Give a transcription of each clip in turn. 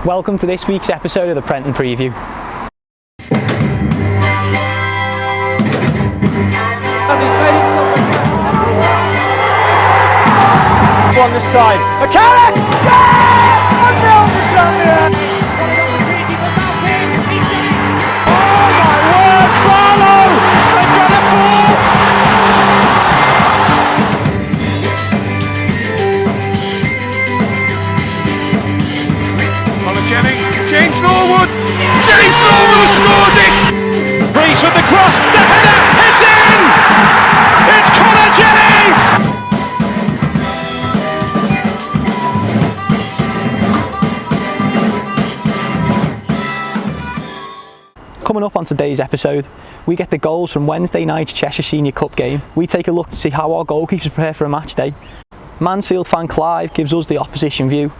Welcome to this week's episode of the Prenton Preview. One this time. McCarrick! Yeah! 1-0 for Tranmere! Oh my word! Barlow! Incredible! Colin Jennings, James Norwood! James Norwood has scored it! Reece with the cross, the header, it's in! It's Colin Jennings! Coming up on today's episode, we get the goals from Wednesday night's Cheshire Senior Cup game. We take a look to see how our goalkeepers prepare for a match day. Mansfield fan Clive gives us the opposition view.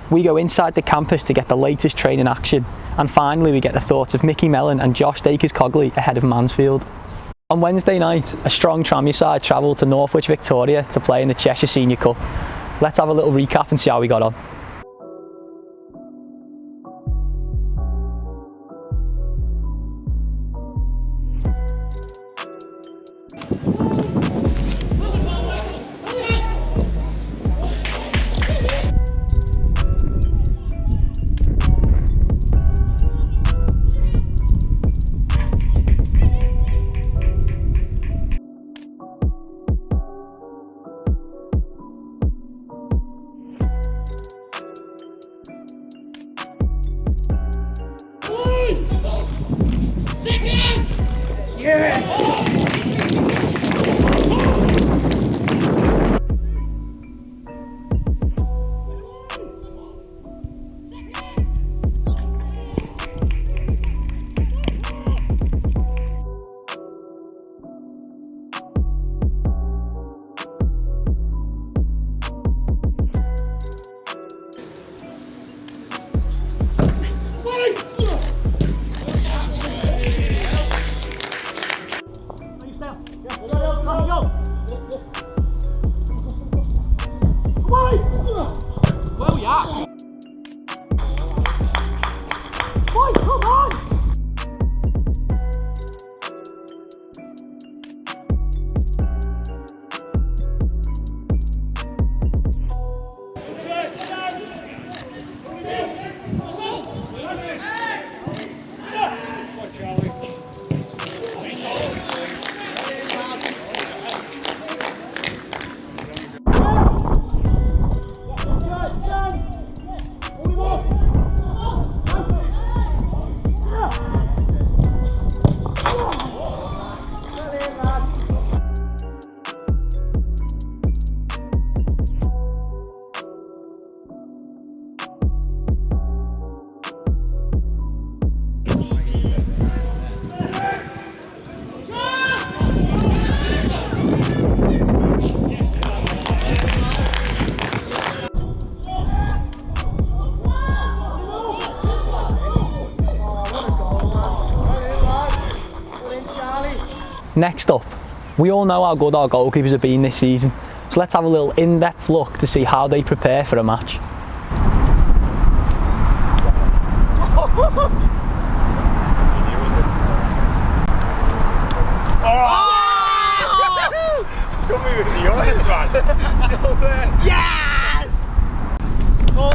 We go inside the campus to get the latest training action. And finally we get the thoughts of Mickey Mellon and Josh Dakers-Cogley ahead of Mansfield. On Wednesday night, a strong Tranmere side travelled to Northwich, Victoria to play in the Cheshire Senior Cup. Let's have a little recap and see how we got on. Next up, we all know how good our goalkeepers have been this season, so let's have a little in-depth look to see how they prepare for a match. Come with the others, man. Yes! 4,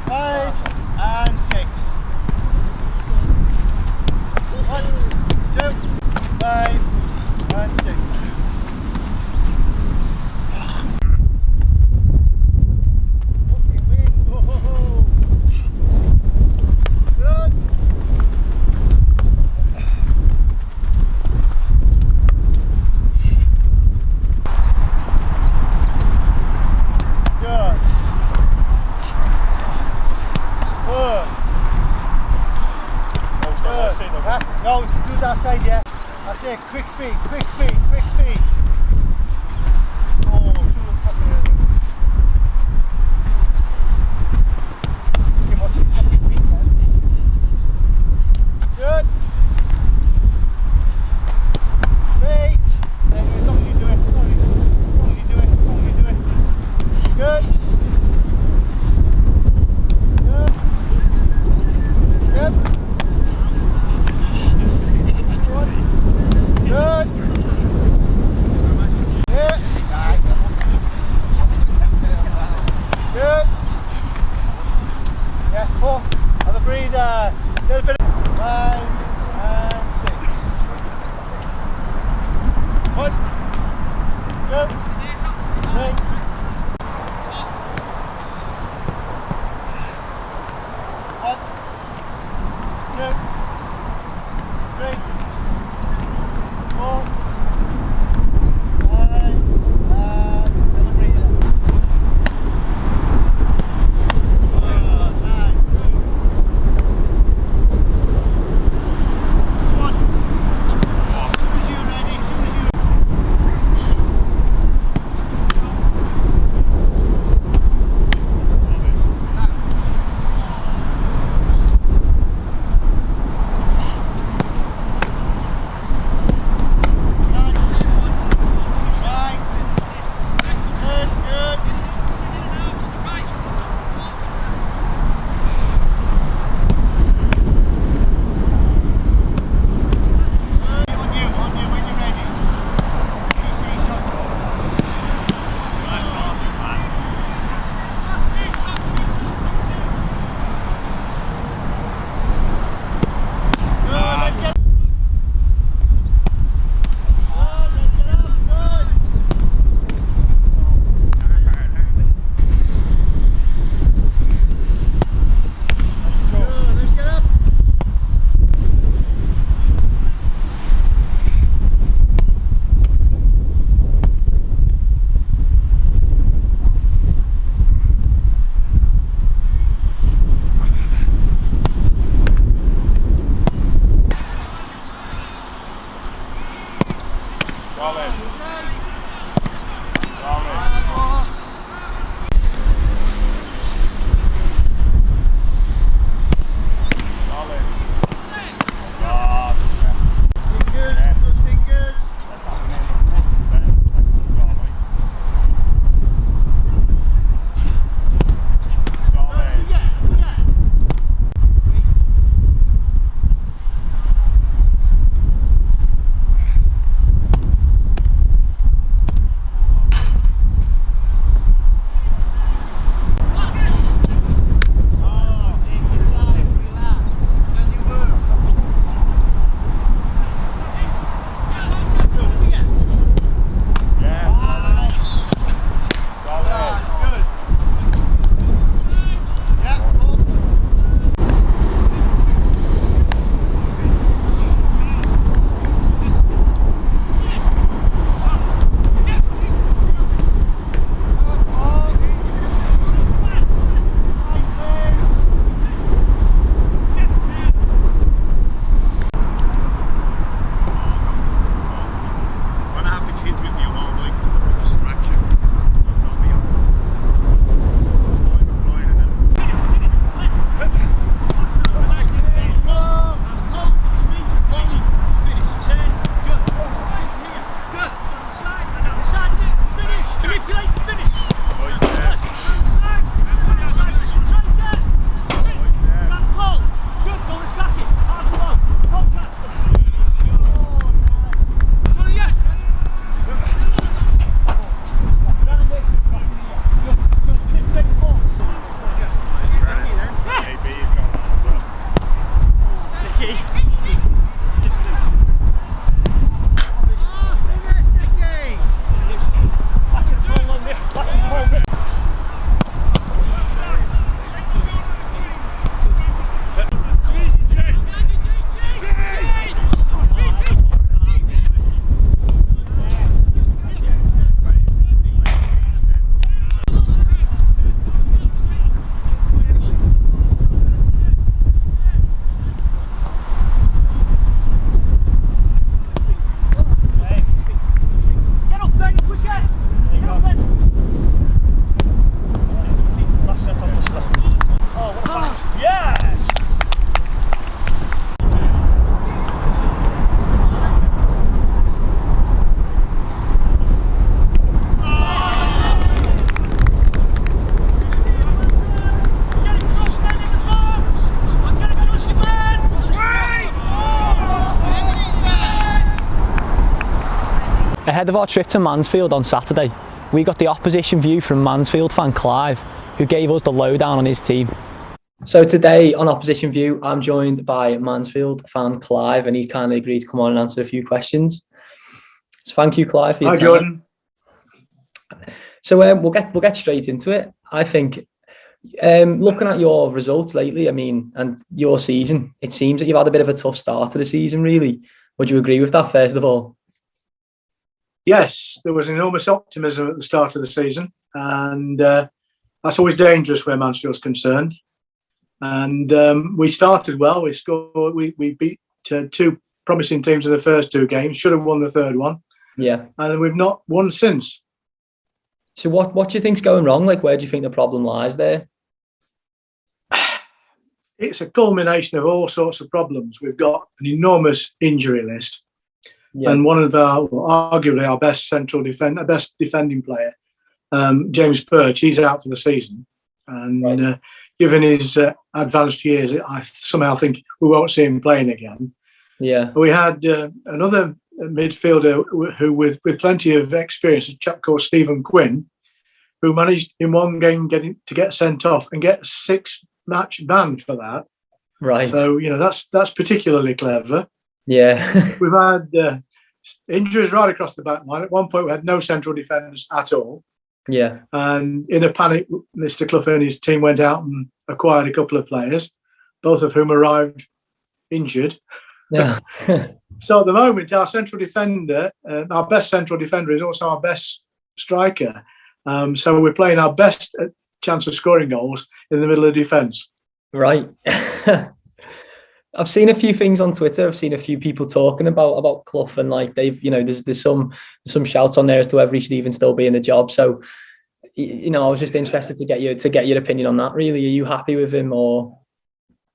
5 and 6. 1, 2, 5 and 6. No, do that side, yeah. I say quick feet, quick feet, quick feet. Oh, you watch your fucking feet, man. Good. Feet. Then as long as you do it, as long as you do it, as long as you do it. Good. Good. Yeah, 4. Have a breather. Do a bit of 5 and 6. 1, 2, 3. 1, 2, 3, 4, 5 and 6. Have a breather. Ahead of our trip to Mansfield on Saturday, we got the opposition view from Mansfield fan Clive, who gave us the lowdown on his team. So today on Opposition View, I'm joined by Mansfield fan Clive, and he's kindly agreed to come on and answer a few questions. So thank you, Clive, for your Hi, time. Jordan. So we'll get straight into it. I think looking at your results lately, I mean, and your season, it seems that you've had a bit of a tough start to the season, really. Would you agree with that, first of all? Yes, there was enormous optimism at the start of the season, and that's always dangerous where Mansfield's concerned. And we started well. We scored. We beat two promising teams in the first two games. Should have won the third one. Yeah, and we've not won since. So what do you think's going wrong? Like, where do you think the problem lies there? It's a culmination of all sorts of problems. We've got an enormous injury list, and one of arguably our best best defending player, James Perch, he's out for the season, and given his advanced years, I somehow think we won't see him playing again. Yeah, we had another midfielder who, with plenty of experience, a chap called Stephen Quinn, who managed in one game to get sent off and get 6-match ban for that. Right. So that's particularly clever. Yeah. We've had injuries right across the back line. At one point, we had no central defenders at all. Yeah. And in a panic, Mr. Clough and his team went out and acquired a couple of players, both of whom arrived injured. Yeah. So at the moment, our central defender, our best central defender, is also our best striker. So we're playing our best chance of scoring goals in the middle of defence. Right. I've seen a few things on Twitter. I've seen a few people talking about Clough, and like they've, there's some shouts on there as to whether he should even still be in the job. So, I was just interested to get your opinion on that. Really, are you happy with him, or?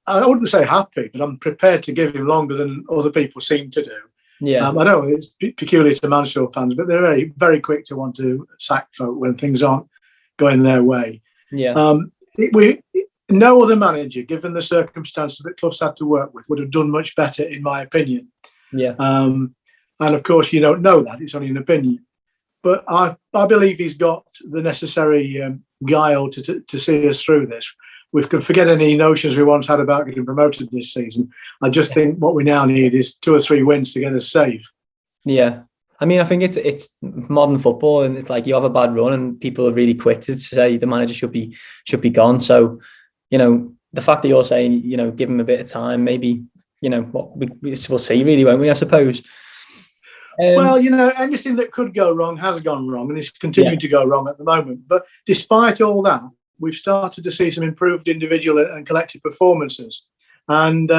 I wouldn't say happy, but I'm prepared to give him longer than other people seem to do. Yeah, I know it's peculiar to Mansfield fans, but they're very, very quick to want to sack folk when things aren't going their way. Yeah. No other manager, given the circumstances that Clough's had to work with, would have done much better, in my opinion. Yeah. And of course, you don't know that; it's only an opinion. But I believe he's got the necessary guile to see us through this. We can forget any notions we once had about getting promoted this season. I just think what we now need is 2 or 3 wins to get us safe. Yeah. I mean, I think it's modern football, and it's like you have a bad run and people are really quick to say the manager should be gone. So, the fact that you're saying, give him a bit of time, maybe, we'll see really, won't we, I suppose. Well, anything that could go wrong has gone wrong, and it's continuing to go wrong at the moment. But despite all that, we've started to see some improved individual and collective performances. And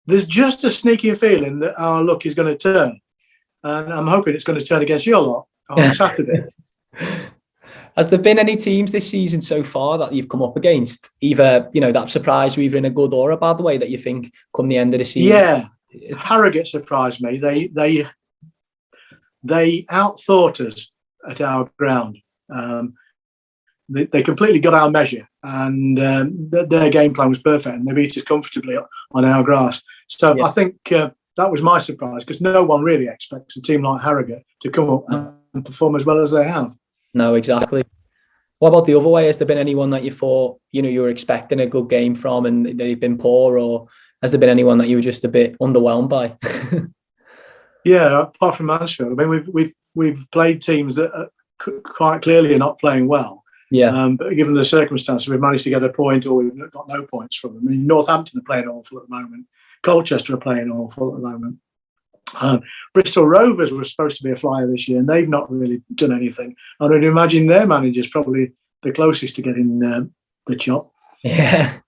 there's just a sneaky feeling that our luck is going to turn. And I'm hoping it's going to turn against your lot on Saturday. Has there been any teams this season so far that you've come up against, either, that surprised you either in a good or a bad way, that you think come the end of the season? Yeah, Harrogate surprised me. They outthought us at our ground. They completely got our measure, and their game plan was perfect, and they beat us comfortably on our grass. So I think that was my surprise, because no one really expects a team like Harrogate to come up and perform as well as they have. No, exactly. What about the other way? Has there been anyone that you thought, you were expecting a good game from and they've been poor, or has there been anyone that you were just a bit underwhelmed by? Yeah, apart from Mansfield, I mean, we've played teams that quite clearly are not playing well. Yeah. But given the circumstances, we've managed to get a point, or we've got no points from them. I mean, Northampton are playing awful at the moment. Colchester are playing awful at the moment. Bristol Rovers were supposed to be a flyer this year, and they've not really done anything. I would imagine their manager's probably the closest to getting the chop. Yeah.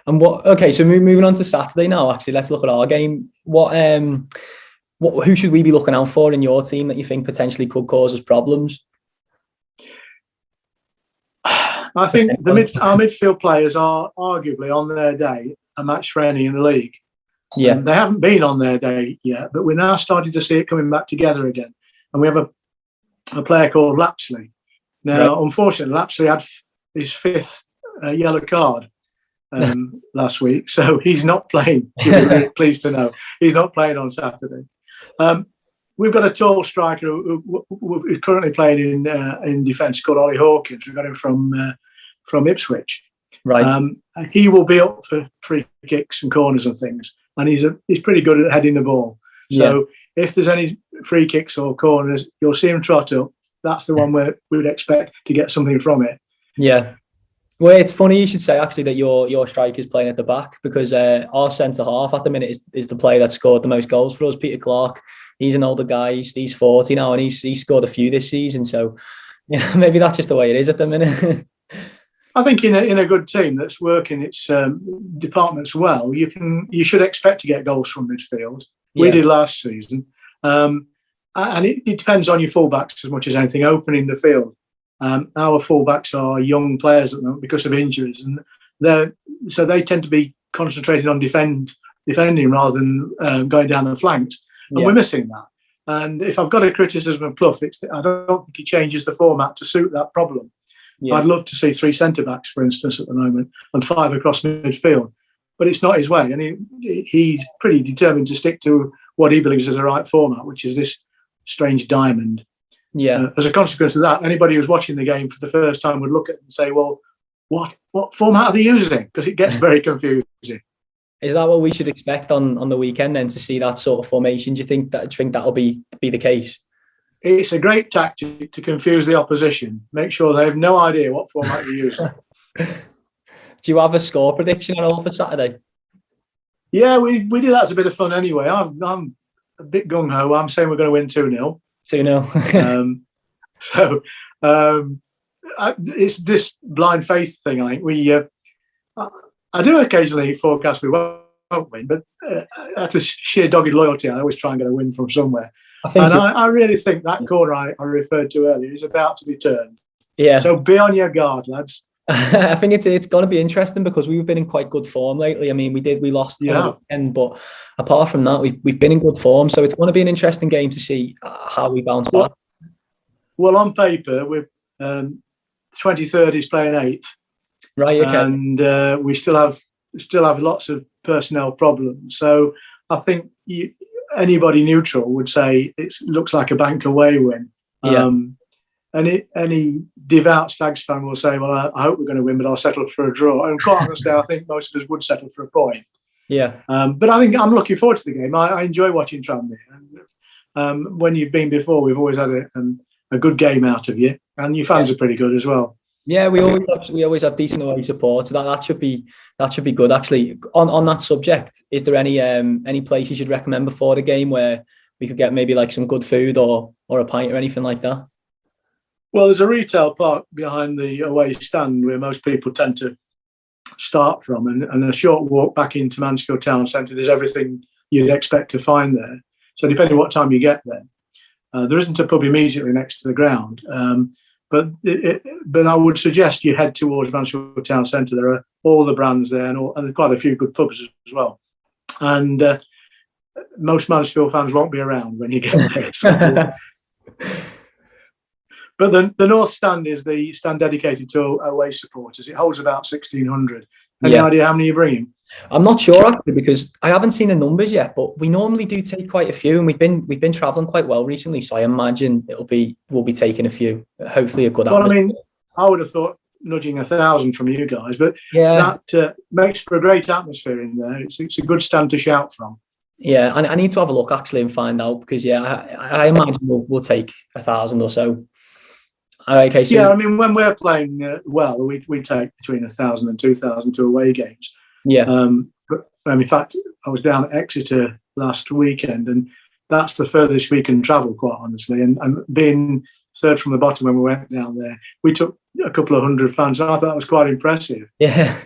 And okay, so moving on to Saturday now, actually, let's look at our game. Who should we be looking out for in your team that you think potentially could cause us problems? I think our midfield players are arguably on their day a match for any in the league. Yeah, they haven't been on their day yet, but we're now starting to see it coming back together again. And we have a player called Lapsley. Now, Unfortunately, Lapsley had his 5th yellow card last week, so he's not playing. You'll be very pleased to know he's not playing on Saturday. We've got a tall striker who's currently playing in defence called Ollie Hawkins. We got him from Ipswich. Right. He will be up for free kicks and corners and things, and he's pretty good at heading the ball. So if there's any free kicks or corners, you'll see him trot up. That's the one where we would expect to get something from it. Yeah. Well, it's funny you should say actually that your striker's playing at the back, because our centre half at the minute is the player that scored the most goals for us, Peter Clark. He's an older guy. He's 40 now, and he's scored a few this season. So maybe that's just the way it is at the minute. I think in a good team that's working its departments well, you should expect to get goals from midfield. We did last season. And it depends on your fullbacks as much as anything, opening the field. Our fullbacks are young players at the moment because of injuries, and so they tend to be concentrating on defending rather than going down the flanks. And we're missing that. And if I've got a criticism of Clough, I don't think he changes the format to suit that problem. Yeah. I'd love to see 3 centre-backs, for instance, at the moment, and 5 across midfield. But it's not his way. And he's pretty determined to stick to what he believes is the right format, which is this strange diamond. Yeah. As a consequence of that, anybody who's watching the game for the first time would look at it and say, well, what format are they using? Because it gets very confusing. Is that what we should expect on the weekend then, to see that sort of formation? Do you think that'll be the case? It's a great tactic to confuse the opposition. Make sure they have no idea what format you're using. Do you have a score prediction at all for Saturday? Yeah, we do that as a bit of fun anyway. I'm a bit gung-ho. I'm saying we're going to win 2-0. 2-0. It's this blind faith thing, I think. I do occasionally forecast we won't win, but out of sheer dogged loyalty, I always try and get a win from somewhere. I really think that corner I referred to earlier is about to be turned. Yeah. So be on your guard, lads. I think it's going to be interesting because we've been in quite good form lately. I mean, we lost the weekend, but apart from that, we've been in good form. So it's going to be an interesting game to see how we bounce back. Well, on paper, we're 23rd is playing 8th, right? Okay, and we still have lots of personnel problems. So I think anybody neutral would say it looks like a bank away win. Yeah. Any devout Stags fan will say, well, I hope we're going to win, but I'll settle for a draw. And quite honestly, I think most of us would settle for a point. Yeah. But I think I'm looking forward to the game. I enjoy watching Tranmere. And when you've been before, we've always had a good game out of you. And your fans are pretty good as well. Yeah, we always have decent away support. So that should be good. Actually, on that subject, is there any places you'd recommend before the game where we could get maybe like some good food or a pint or anything like that? Well, there's a retail park behind the away stand where most people tend to start from, and a short walk back into Mansfield town centre. There's everything you'd expect to find there. So depending on what time you get there, there isn't a pub immediately next to the ground. But I would suggest you head towards Mansfield town centre. There are all the brands there, and quite a few good pubs as well. And most Mansfield fans won't be around when you get there. So, but the North Stand is the stand dedicated to away supporters. It holds about 1,600. Any idea how many you're bringing? I'm not sure actually, because I haven't seen the numbers yet. But we normally do take quite a few, and we've been travelling quite well recently. So I imagine we'll be taking a few. Hopefully, a good. Well, I mean, I would have thought nudging 1,000 from you guys, but that makes for a great atmosphere in there. It's a good stand to shout from. Yeah, and I need to have a look actually and find out, because I imagine we'll take 1,000 or so. Okay, so I mean, when we're playing well, we take between 1,000 and 2,000 to away games. Yeah. But in fact, I was down at Exeter last weekend, and that's the furthest we can travel, quite honestly. And being third from the bottom when we went down there, we took a couple of hundred fans, and I thought that was quite impressive. Yeah.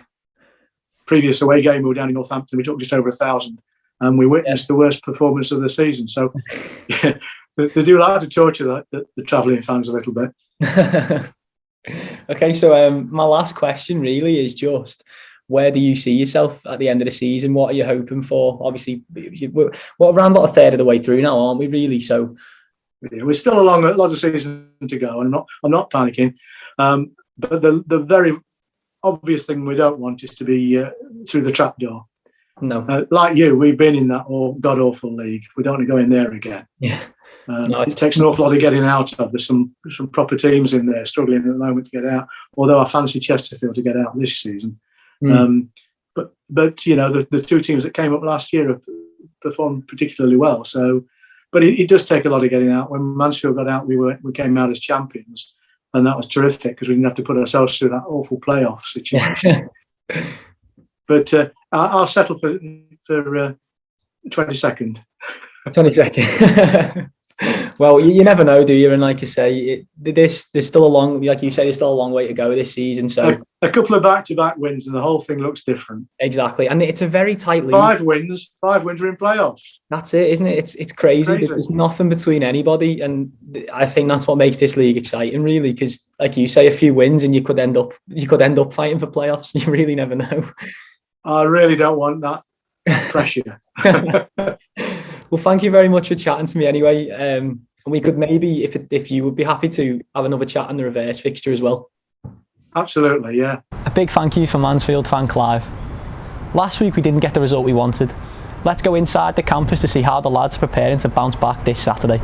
Previous away game, we were down in Northampton, we took just over 1,000, and we witnessed the worst performance of the season. So they do like to torture the travelling fans a little bit. Okay, so my last question really is just, where do you see yourself at the end of the season? What are you hoping for? Obviously, we're around about a third of the way through now, aren't we? Really, so we're still a lot of season to go, and I'm not panicking. But the very obvious thing we don't want is to be through the trapdoor. No, like you, we've been in that god awful league. We don't want to go in there again. Yeah. It takes an awful lot of getting out of. There's some proper teams in there struggling at the moment to get out. Although I fancy Chesterfield to get out this season. But you know, the two teams that came up last year have performed particularly well. So, but it does take a lot of getting out. When Mansfield got out, we came out as champions, and that was terrific because we didn't have to put ourselves through that awful playoff situation. But I'll settle for 22nd. 22nd. Well, you never know, do you? And like you say, there's still a long, like you say, there's still a long way to go this season. So a couple of back-to-back wins, and the whole thing looks different. Exactly, and it's a very tight league. 5 wins are in playoffs. That's it, isn't it? It's crazy. There's nothing between anybody, and I think that's what makes this league exciting, really. Because, like you say, a few wins, and you could end up fighting for playoffs. You really never know. I really don't want that pressure. Well, thank you very much for chatting to me anyway. And we could maybe, if you would be happy to, have another chat on the reverse fixture as well. Absolutely, yeah. A big thank you for Mansfield fan Clive. Last week we didn't get the result we wanted. Let's go inside the campus to see how the lads are preparing to bounce back this Saturday.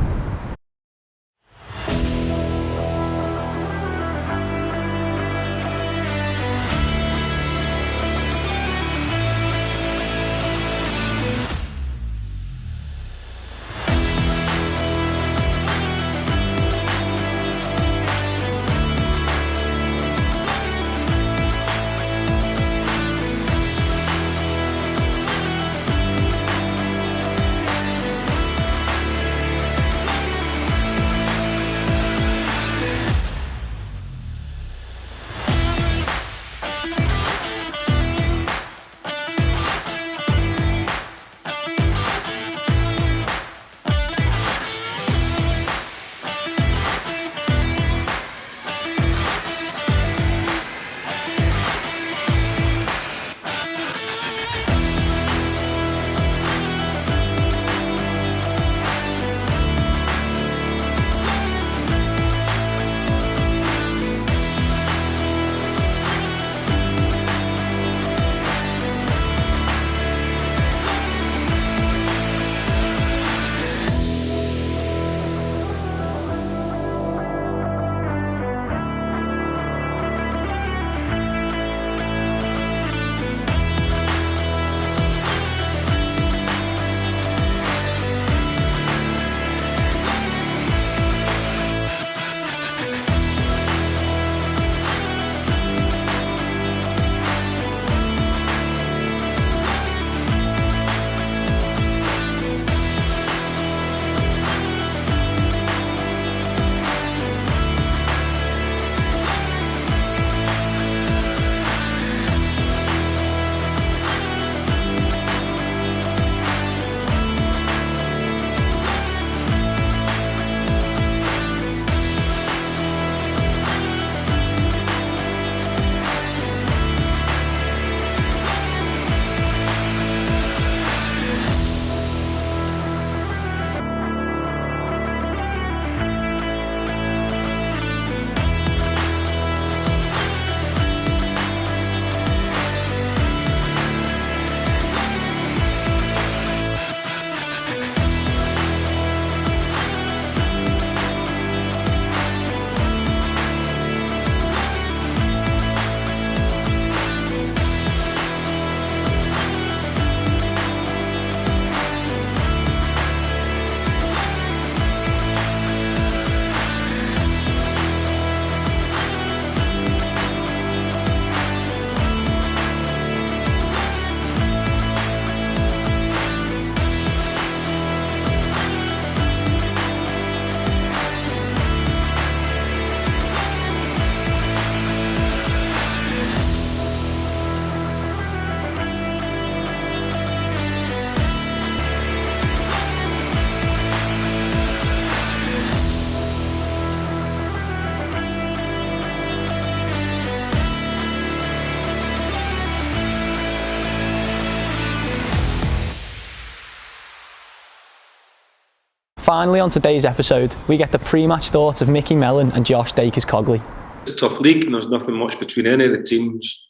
Finally, on today's episode, we get the pre-match thoughts of Mickey Mellon and Josh Dakers-Cogley. It's a tough league and there's nothing much between any of the teams.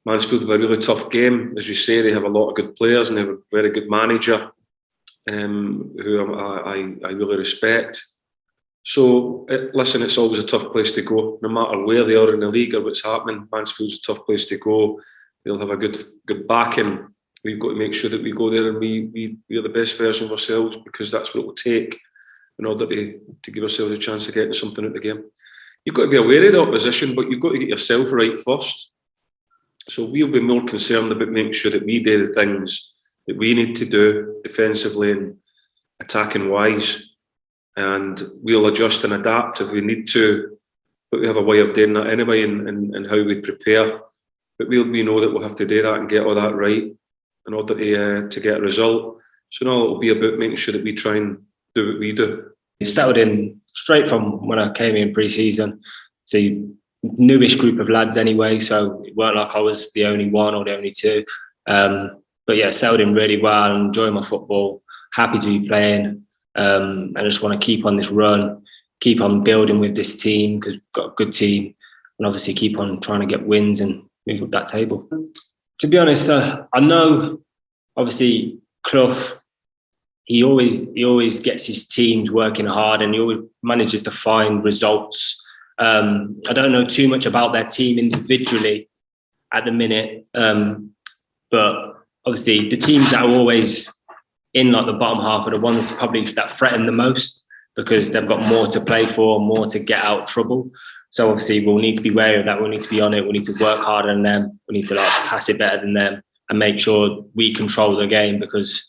Mansfield have a really tough game. As you say, they have a lot of good players and they have a very good manager who I really respect. So, listen, it's always a tough place to go, no matter where they are in the league or what's happening. Mansfield's a tough place to go. They'll have a good backing. We've got to make sure that we go there and we are the best version of ourselves, because that's what it will take in order to give ourselves a chance of getting something out of the game. You've got to be aware of the opposition, but you've got to get yourself right first. So we'll be more concerned about making sure that we do the things that we need to do defensively and attacking wise. And we'll adjust and adapt if we need to, but we have a way of doing that anyway, and how we prepare. But we know that we'll have to do that and get all that right in order to get a result. So now it'll be about making sure that we try and do what we do. We settled in straight from when I came in pre-season. It's a newish group of lads anyway, so it weren't like I was the only one or the only two. But yeah, settled in really well, enjoying my football, happy to be playing. I just want to keep on this run, keep on building with this team, because we've got a good team, and obviously keep on trying to get wins and move up that table. To be honest, I know obviously Clough, he always gets his teams working hard, and he always manages to find results. I don't know too much about their team individually at the minute, but obviously the teams that are always in like the bottom half are the ones probably that threaten the most, because they've got more to play for, more to get out of trouble. So obviously we'll need to be wary of that. We'll need to be on it. We need to work harder than them. We need to pass it better than them and make sure we control the game, because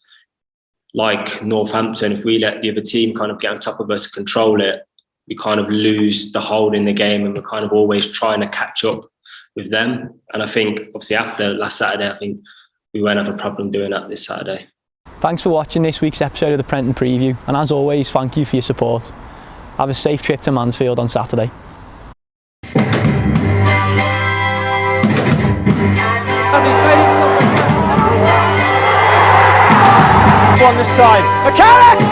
like Northampton, if we let the other team kind of get on top of us and control it, we kind of lose the hold in the game, and we're kind of always trying to catch up with them. And I think obviously after last Saturday, I think we won't have a problem doing that this Saturday. Thanks for watching this week's episode of the Prenton Preview, and as always, thank you for your support. Have a safe trip to Mansfield on Saturday. On this time, McCallum!